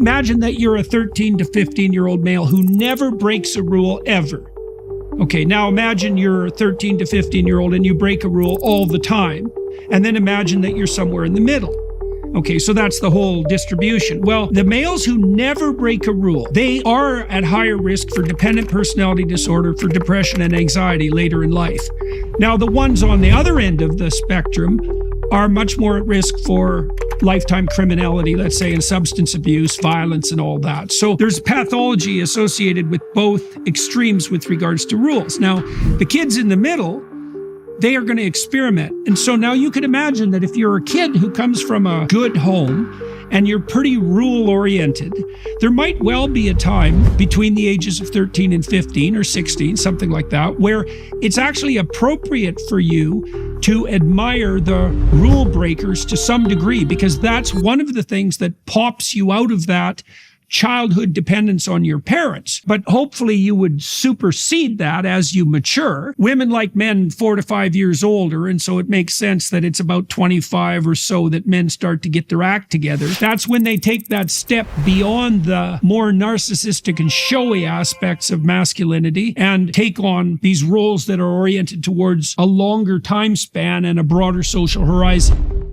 Imagine that you're a 13 to 15-year-old male who never breaks a rule ever. Okay, now imagine you're a 13 to 15-year-old and you break a rule all the time. And then imagine that you're somewhere in the middle. Okay, so that's the whole distribution. Well, the males who never break a rule, they are at higher risk for dependent personality disorder, for depression and anxiety later in life. Now, the ones on the other end of the spectrum are much more at risk for lifetime criminality, let's say, and substance abuse, violence, and all that. So there's pathology associated with both extremes with regards to rules. Now, the kids in the middle, they are going to experiment. And so now you can imagine that if you're a kid who comes from a good home and you're pretty rule-oriented, there might well be a time between the ages of 13 and 15 or 16, something like that, where it's actually appropriate for you to admire the rule breakers to some degree, because that's one of the things that pops you out of that childhood dependence on your parents. But hopefully you would supersede that as you mature. Women like men 4 to 5 years older, and so it makes sense that it's about 25 or so that men start to get their act together. That's when they take that step beyond the more narcissistic and showy aspects of masculinity and take on these roles that are oriented towards a longer time span and a broader social horizon.